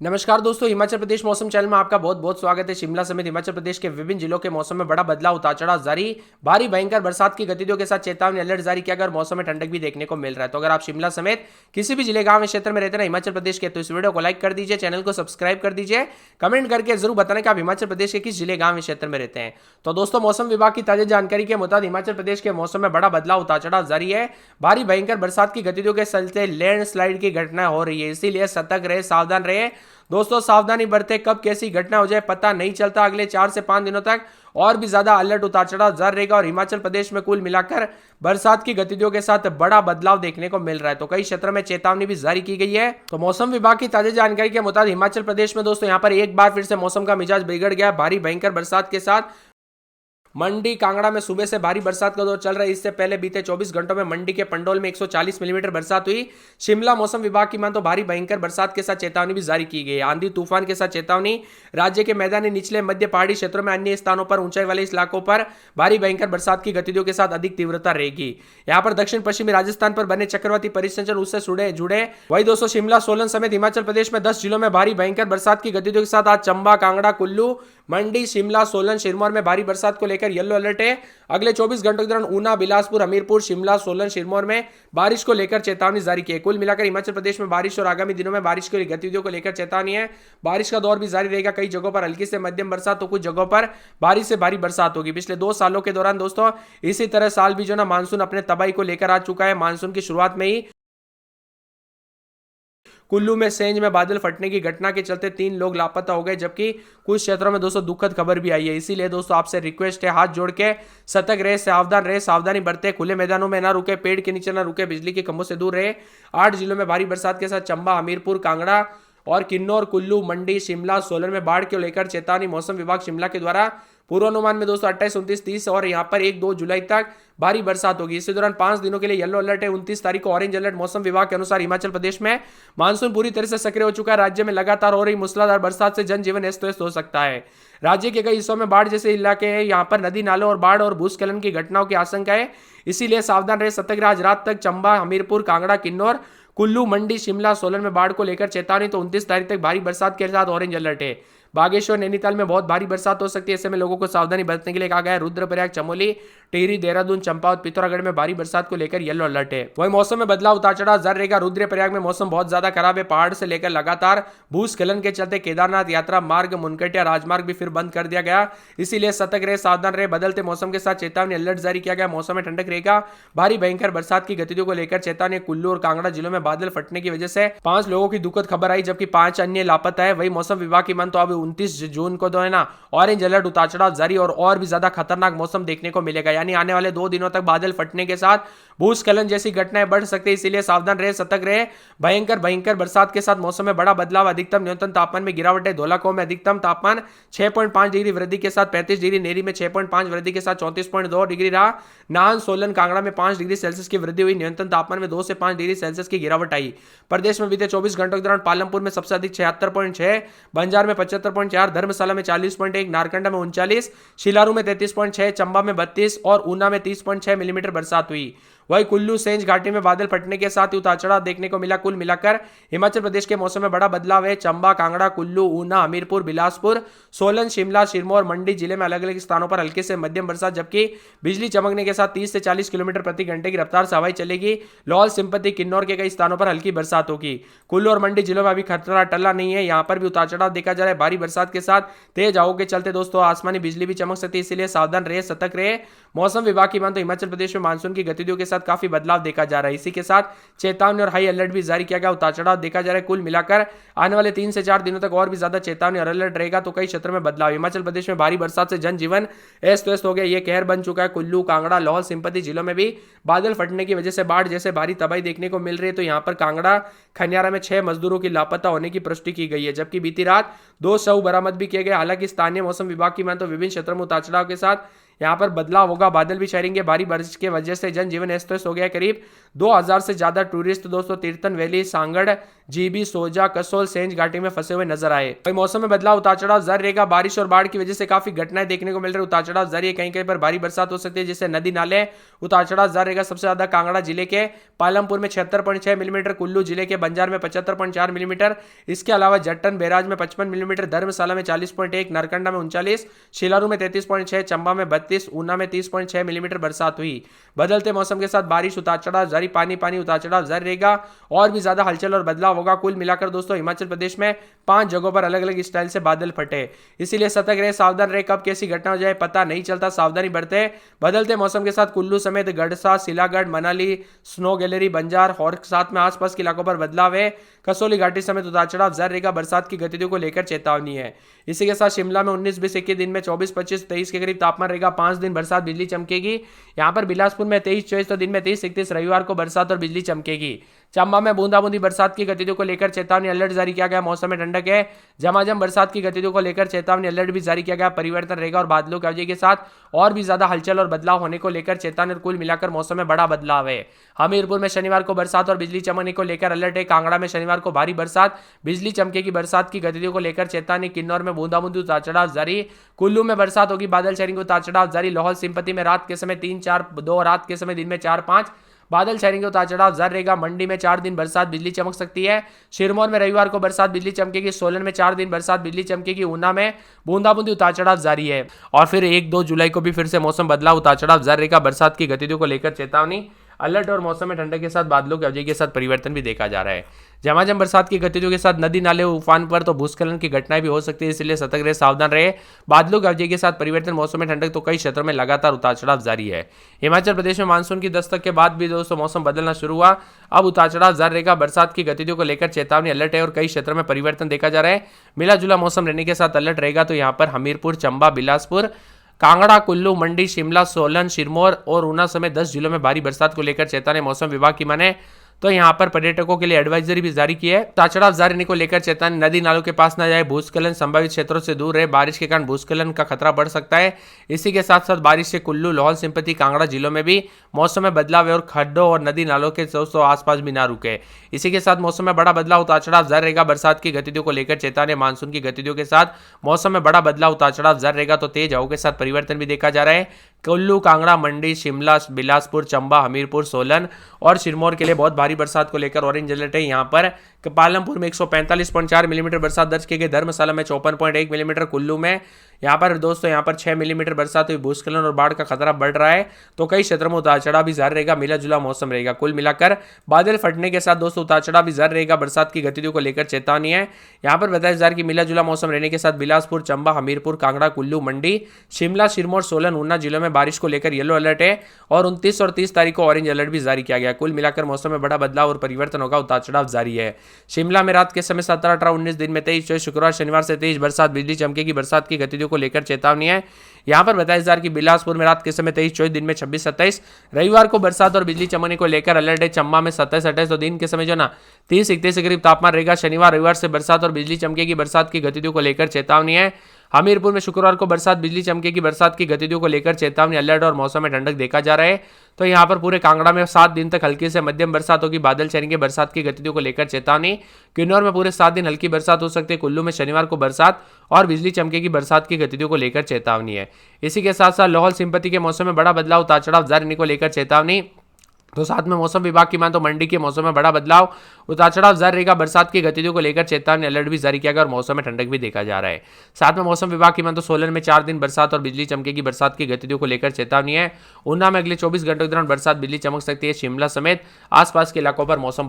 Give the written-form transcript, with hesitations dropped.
नमस्कार दोस्तों, हिमाचल प्रदेश मौसम चैनल में आपका बहुत बहुत स्वागत है। शिमला समेत हिमाचल प्रदेश के विभिन्न जिलों के मौसम में बड़ा बदलाव, उतार चढ़ाव जारी। भारी भयंकर बरसात की गतिविधियों के साथ चेतावनी अलर्ट जारी किया गया और मौसम में ठंडक भी देखने को मिल रहा है। तो अगर आप शिमला समेत किसी भी जिले, गांव, क्षेत्र में रहते हैं हिमाचल प्रदेश के, तो इस वीडियो को लाइक कर दीजिए, चैनल को सब्सक्राइब कर दीजिए, कमेंट करके जरूर बताना कि आप हिमाचल प्रदेश के किस जिले, गांव, क्षेत्र में रहते हैं। तो दोस्तों, मौसम विभाग की ताजा जानकारी के मुताबिक हिमाचल प्रदेश के मौसम में बड़ा बदलाव, उतार चढ़ाव जारी है। भारी भयंकर बरसात की गतिविधियों के चलते लैंडस्लाइड की घटना हो रही है, इसीलिए सतर्क रहे, सावधान रहे। दोस्तों, सावधानी बरते, कब कैसी घटना हो जाए पता नहीं चलता। अगले 4 से 5 दिनों तक और भी ज्यादा अलर्ट, उतार चढ़ाव जारी रहेगा और हिमाचल प्रदेश में कुल मिलाकर बरसात की गतिविधियों के साथ बड़ा बदलाव देखने को मिल रहा है। तो कई क्षेत्रों में चेतावनी भी जारी की गई है। तो मौसम विभाग की ताजा जानकारी के मुताबिक हिमाचल प्रदेश में दोस्तों यहां पर एक बार फिर से मौसम का मिजाज बिगड़ गया। भारी भयंकर बरसात के साथ मंडी, कांगड़ा में सुबह से भारी बरसात का दौर चल रहा है। इससे पहले बीते 24 घंटों में मंडी के पंडोल में 140 मिलीमीटर बरसात हुई। शिमला मौसम विभाग की मान तो भारी भयंकर बरसात के साथ चेतावनी भी जारी की गई है। आंधी तूफान के साथ चेतावनी। राज्य के मैदानी, निचले, मध्य पहाड़ी क्षेत्रों में अन्य स्थानों पर, ऊंचाई वाले इलाकों पर भारी भयंकर बरसात की गतिविधियों के साथ अधिक तीव्रता रहेगी। यहाँ पर दक्षिण पश्चिमी राजस्थान पर बने चक्रवाती परिसंचरण उससे जुड़े। वही दोस्तों, शिमला, सोलन समेत हिमाचल प्रदेश में 10 जिलों में भारी भयंकर बरसात की गतिविधियों के साथ आज चंबा, कांगड़ा, कुल्लू, मंडी, शिमला, सोलन, सिरमौर में भारी बरसात को लेकर येलो अलर्ट है। अगले 24 घंटों के दौरान ऊना, बिलासपुर, हमीरपुर, शिमला, सोलन, सिरमौर में बारिश को लेकर चेतावनी जारी की है। कुल मिलाकर हिमाचल प्रदेश में बारिश और आगामी दिनों में बारिश की गतिविधियों को लेकर चेतावनी है। बारिश का दौर भी जारी रहेगा। कई जगहों पर हल्की से मध्यम बरसात, तो कुछ जगहों पर भारी से भारी बरसात होगी। पिछले 2 सालों के दौरान दोस्तों इसी तरह साल भी जो ना मानसून अपने तबाही को लेकर आ चुका है। मानसून की शुरुआत में ही कुल्लू में सेंज में बादल फटने की घटना के चलते 3 लोग लापता हो गए, जबकि कुछ क्षेत्रों में दोस्तों दुखद खबर भी आई है। इसीलिए दोस्तों आपसे रिक्वेस्ट है, हाथ जोड़ के सतर्क रहे, सावधान रहे, सावधानी बरते, खुले मैदानों में ना रुके, पेड़ के नीचे ना रुके, बिजली के खंभों से दूर रहे। 8 जिलों में भारी बरसात के साथ चंबा, हमीरपुर, कांगड़ा और किन्नौर, कुल्लू, मंडी, शिमला, सोलन में बाढ़ को लेकर चेतावनी। मौसम विभाग शिमला के द्वारा पूर्वानुमान में दोस्तों 28, 29, 30 और यहां पर 1-2 जुलाई तक भारी बरसात होगी। इसी दौरान 5 दिनों के लिए येलो अलर्ट है। 29 तारीख को ऑरेंज अलर्ट। मौसम विभाग के अनुसार हिमाचल प्रदेश में मानसून पूरी तरह से सक्रिय हो चुका है। राज्य में लगातार हो रही मूसलाधार बरसात से जनजीवन अस्त व्यस्त हो सकता है। राज्य के कई हिस्सों में बाढ़ जैसे इलाके हैं, यहाँ पर नदी नालों और बाढ़ और भूस्खलन की घटनाओं की आशंका है। इसीलिए सावधान रहे, सतर्क रहे। आज रात तक चंबा, हमीरपुर, कांगड़ा, किन्नौर, कुल्लू, मंडी, शिमला, सोलन में बाढ़ को लेकर चेतावनी। तो 29 तारीख तक भारी बरसात के साथ ऑरेंज अलर्ट है। बागेश्वर, नैनीताल में बहुत भारी बरसात हो सकती है। ऐसे में लोगों को सावधानी बरतने के लिए कहा गया है। रुद्रप्रयाग, चमोली, टिहरी, देहरादून, चंपावत, पिथौरागढ़ में भारी बरसात को लेकर येलो अलर्ट है। वही मौसम में बदलाव, उतार चढ़ाव जारी रहेगा। रुद्रप्रयाग में मौसम बहुत ज्यादा खराब है। पहाड़ से लेकर लगातार भूस्खलन के चलते केदारनाथ यात्रा मार्ग, मुनकटिया राजमार्ग भी फिर बंद कर दिया गया। इसीलिए सतर्क रहे, सावधान रहे। बदलते मौसम के साथ चेतावनी अलर्ट जारी किया गया। मौसम में ठंडक रहेगा। भारी भयंकर बरसात की गतिविधियों को लेकर चेतावनी। कुल्लू और कांगड़ा जिलों में बादल फटने की वजह से 5 लोगों की दुखद खबर आई, जबकि 5 अन्य लापता है। वही मौसम विभाग की मान तो अब 29 जून को है ना ऑरेंज अलर्ट, उतार चढ़ाव जारी और भी ज्यादा खतरनाक मौसम देखने को मिलेगा। यानी आने वाले 2 दिनों तक बादल फटने के साथ भूस्खलन जैसी घटनाएं बढ़ सकती है। इसीलिए सावधान रहे, सतर्क रहे। भयंकर बरसात के साथ मौसम में बड़ा बदलाव। अधिकतम न्यूनतम तापमान में गिरावट है। धौलाकुआं में अधिकतम तापमान 6.5 डिग्री वृद्धि के साथ 35 डिग्री, नेरी में 6.5 वृद्धि के साथ 34.2 डिग्री रहा। नाहन, सोलन, कांगड़ा में 5 डिग्री सेल्सियस की वृद्धि हुई। न्यूनतम तापमान में 2 से 5 डिग्री सेल्सियस की गिरावट आई। प्रदेश में बीते 24 घंटों के दौरान पालमपुर में सबसे अधिक 76.6, बंजार में 75.4, धर्मशाला में 40.1, नारकंडा में 39, शिलारू में 33.6, चंबा में 32 और ऊना में 30.6 मिलीमीटर बरसात हुई। वही कुल्लू, सेंज घाटी में बादल फटने के साथ ही उतार चढ़ाव देखने को मिला। कुल मिलाकर हिमाचल प्रदेश के मौसम में बड़ा बदलाव है। चंबा, कांगड़ा, कुल्लू, ऊना, हमीरपुर, बिलासपुर, सोलन, शिमला, सिरमौर, मंडी जिले में अलग अलग स्थानों पर हल्के से मध्यम बरसात, जबकि बिजली चमकने के साथ 30 से 40 किलोमीटर प्रति घंटे की रफ्तार से हवाएं चलेगी। लाहौल, स्पीति, किन्नौर के कई स्थानों पर हल्की बरसात होगी। कुल्लू और मंडी जिलों में अभी खतरा टला नहीं है। यहाँ पर भी उतार चढ़ाव देखा जा रहा है। भारी बरसात के साथ तेज हवाओं के चलते दोस्तों आसमानी बिजली भी चमक सकती है। इसलिए सावधान रहे, सतर्क रहे। मौसम विभाग की मान तो हिमाचल प्रदेश में मानसून की गतिविधियों के साथ काफी बदलाव देखा जा रहा है। इसी के साथ चेतावनी और हाई अलर्ट भी जारी किया गया। उतार चढ़ाव देखा जा रहा है। कुल मिलाकर आने वाले 3 से 4 दिनों तक और भी ज्यादा चेतावनी और अलर्ट रहेगा। तो कई क्षेत्रों में बदलाव। हिमाचल प्रदेश में भारी बरसात से जनजीवन अस्त व्यस्त हो गया, ये कहर बन चुका है। कुल्लू, कांगड़ा, लाहौल स्पीति जिलों में भी बादल फटने की वजह से बाढ़ जैसे भारी तबाही देखने को मिल रही है। तो यहाँ पर कांगड़ा, खनियारा में 6 मजदूरों की लापता होने की पुष्टि की गई है, जबकि बीती रात 2 शव बरामद भी किए गए। हालांकि स्थानीय मौसम विभाग की मान तो विभिन्न क्षेत्रों में उतार चढ़ाव के साथ यहाँ पर बदलाव होगा। बादल भी छाएंगे। भारी बारिश के वजह से जनजीवन अस्त व्यस्त हो गया। करीब 2000 से ज्यादा टूरिस्ट दोस्तों तीर्थन वैली, सांगड़, जीबी, सोजा, कसोल, सेंज घाटी में फंसे हुए नजर आए। वही मौसम में बदलाव, उतार चढ़ाव जारी रहेगा। बारिश और बाढ़ की वजह से काफी घटनाएं देखने को मिल रही है। उतार चढ़ाव जारी है, कहीं कहीं पर भारी बरसात हो सकती है, जिससे नदी नाले उतार चढ़ाव जारी रहेगा। सबसे ज्यादा कांगड़ा जिले के पालमपुर में 76.6 मिलीमीटर, कुल्लू जिले के बंजार में 75.4 मिलीमीटर, इसके अलावा जट्टन बैराज में 55 मिलीमीटर, धर्मशाला में 40.1, नरकंडा में 39, शिलारू में 33.6, चंबा में 32, ऊना में 30.6 मिलीमीटर बरसात हुई। बदलते मौसम के साथ बारिश, उतार चढ़ाव जारी, पानी पानी उतार चढ़ाव जारी रहेगा और भी ज्यादा हलचल और बदलाव होगा। कुल मिलाकर दोस्तों हिमाचल प्रदेश में 5 जगहों पर अलग अलग स्टाइल से बादल फटे, इसीलिए सतर्क रहे, सावधान रहे। कब कैसी घटना हो जाए पता नहीं चलता, सावधानी बरते। बदलते मौसम के साथ कुल्लू समेत गड़सा, सिलागढ़, मनाली, स्नो गैलरी, बंजार और साथ में आसपास के इलाकों पर बदलाव है। कसौली घाटी समेत उतार चढ़ाव जारी रहेगा। बरसात की गतिविधियों को लेकर चेतावनी है। इसी के साथ शिमला में 19, 20, 21 दिन में 24, 25, 23 के करीब तापमान रहेगा। 5 दिन बरसात, बिजली चमकेगी। यहाँ पर बिलासपुर में 23, 24 तो दिन में 23, 31 रविवार को बरसात और बिजली चमकेगी। चंबा में बूंदाबूंदी बरसात की गतिविधियों को लेकर चेतावनी अलर्ट जारी किया गया। मौसम में ठंडक है। झमाझम बरसात की गतिविधियों को लेकर चेतावनी अलर्ट भी जारी किया गया। परिवर्तन रहेगा और बादलों की वजह के साथ और भी ज्यादा हलचल और बदलाव होने को लेकर चेतावनी। कुल मिलाकर मौसम में बड़ा बदलाव है। हमीरपुर में शनिवार को बरसात और बिजली चमकने को लेकर अलर्ट है। कांगड़ा में शनिवार को भारी बरसात, बिजली चमकेगी। बरसात की गतिविधियों को लेकर चेतावनी। किन्नौर में बूंदाबूंदी उतार चढ़ाव जारी। कुल्लू में बरसात होगी, बादल छाएंगे, उतार चढ़ाव जारी। लाहौल स्पीति में रात के समय 3, 4, 2, रात के समय दिन में 4, 5 बादल छाएंगे, उतार चढ़ाव जारी रहेगा। मंडी में 4 दिन बरसात, बिजली चमक सकती है। सिरमौर में रविवार को बरसात, बिजली चमकेगी। सोलन में 4 दिन बरसात, बिजली चमकेगी। ऊना में बूंदाबूंदी उतार चढ़ाव जारी है। और फिर 1-2 जुलाई को भी फिर से मौसम बदलाव, उतार चढ़ाव जारी रहेगा। बरसात की गतिविधियों को लेकर चेतावनी अलर्ट और मौसम में ठंडक के साथ बादलों की वजह के साथ परिवर्तन भी देखा जा रहा है। झमाझम बरसात की गतिविधियों के साथ नदी नाले उफान पर तो भूस्खलन की घटनाएं भी हो सकती है, इसलिए सतर्क रहे, सावधान रहे। बादलों की वजह के साथ परिवर्तन, मौसम में ठंडक तो कई क्षेत्रों में लगातार उतार चढ़ाव जारी है। हिमाचल प्रदेश में मानसून की दस्तक के बाद भी दोस्तों मौसम बदलना शुरू हुआ। अब उतार चढ़ाव जारी रहेगा। बरसात की गतिविधियों को लेकर चेतावनी अलर्ट है और कई क्षेत्रों में परिवर्तन देखा जा रहा है। मिला जुला मौसम रहने के साथ अलर्ट रहेगा। तो यहाँ पर हमीरपुर, चंबा, बिलासपुर, कांगड़ा, कुल्लू, मंडी, शिमला, सोलन, सिरमौर और ऊना समेत 10 जिलों में भारी बरसात को लेकर चेतावनी मौसम विभाग की माने तो यहाँ पर पर्यटकों के लिए एडवाइजरी भी जारी की है। उतार चढ़ाव जारी रहने को लेकर चेतावनी। नदी नालों के पास न जाए, भूस्खलन संभावित क्षेत्रों से दूर रहे। बारिश के कारण भूस्खलन का खतरा बढ़ सकता है। इसी के साथ साथ बारिश से कुल्लू, लाहौल स्पीति, कांगड़ा जिलों में भी मौसम में बदलाव है और खड्डों और नदी नालों के दोस्तों आसपास भी ना रुके। इसी के साथ मौसम में बड़ा बदलाव, उतार चढ़ाव जारी रहेगा। बरसात की गतिविधियों को लेकर चेतावनी। मानसून की गतिविधियों के साथ मौसम में बड़ा बदलाव, उतार चढ़ाव जारी रहेगा। तो तेज हवाओं के साथ परिवर्तन भी देखा जा रहा है। कुल्लू, कांगड़ा, मंडी, शिमला, बिलासपुर, चंबा, हमीरपुर, सोलन और सिरमौर के लिए बहुत भारी बरसात को लेकर ऑरेंज अलर्ट है। यहाँ पर पालमपुर में 145.4 मिलीमीटर बरसात दर्ज की गई। धर्मशाला में 54.1 मिलीमीटर, कुल्लू में यहाँ पर दोस्तों 6 मिलीमीटर बरसात हुई। भूस्खलन और बाढ़ का खतरा बढ़ रहा है, तो कई क्षेत्रों में उतार चढ़ाव भी जारी रहेगा। मिला जुला मौसम रहेगा। कुल मिलाकर बादल फटने के साथ दोस्तों उतार चढ़ाव भी जारी रहेगा। बरसात की गतिविधियों को लेकर चेतावनी है। यहाँ पर बताया जा रहा है कि मिला जुला मौसम रहने के साथ बिलासपुर, चंबा, हमीरपुर, कांगड़ा, कुल्लू, मंडी, शिमला, सिरमौर, सोलन, ऊना जिलों में बारिश को लेकर येलो अलर्ट है और 29 और 30 तारीख को ऑरेंज अलर्ट भी जारी किया गया। कुल मिलाकर मौसम में बड़ा बदलाव और परिवर्तन होगा, उतार चढ़ाव जारी है। शिमला में रात के समय 17, 18, 19 दिन में 23, 24 शुक्रवार, शनिवार से 23 बरसात, बिजली चमकेगी। बरसात की गतिविधियों को लेकर चेतावनी है। यहाँ पर बताया जा रहा है कि बिलासपुर में रात के समय 23, 24 दिन में 26, 27 रविवार को बरसात और बिजली चमकने को लेकर अलर्ट है। चंबा में 27, 28 तो दिन के समय जो ना 30, 31 के करीब तापमान रहेगा। शनिवार रविवार से बरसात और बिजली चमकेगी। बरसात की गतिविधियों को लेकर चेतावनी है। हमीरपुर में शुक्रवार को बरसात, बिजली चमकेगी। बरसात की गतिविधियों को लेकर चेतावनी अलर्ट और मौसम में ठंडक देखा जा रहा है। तो यहाँ पर पूरे कांगड़ा में 7 दिन तक हल्की से मध्यम बरसात होगी। बादल छाएंगे। बरसात की गतिविधियों को लेकर चेतावनी। किन्नौर में पूरे 7 दिन हल्की बरसात हो सकती है। कुल्लू में शनिवार को बरसात और बिजली चमकेगी। बरसात की गतिविधियों को लेकर चेतावनी है। इसी के साथ साथ लाहौल स्पीति के मौसम में बड़ा बदलाव, उतार चढ़ाव जारी रहने को लेकर चेतावनी। तो साथ में मौसम विभाग की मान तो मंडी के मौसम में बड़ा बदलाव, उतार चढ़ाव जारी रहेगा। बरसात की गतिविधियों को लेकर चेतावनी अलर्ट भी जारी किया गया और मौसम में ठंडक भी देखा जा रहा है। साथ में मौसम विभाग की मान तो सोलन में 4 दिन बरसात और बिजली चमकेगी। बरसात की गतिविधियों को लेकर चेतावनी है। ऊना में अगले 24 घंटों के दौरान बरसात, बिजली चमक सकती है। शिमला समेत आसपास के इलाकों पर मौसम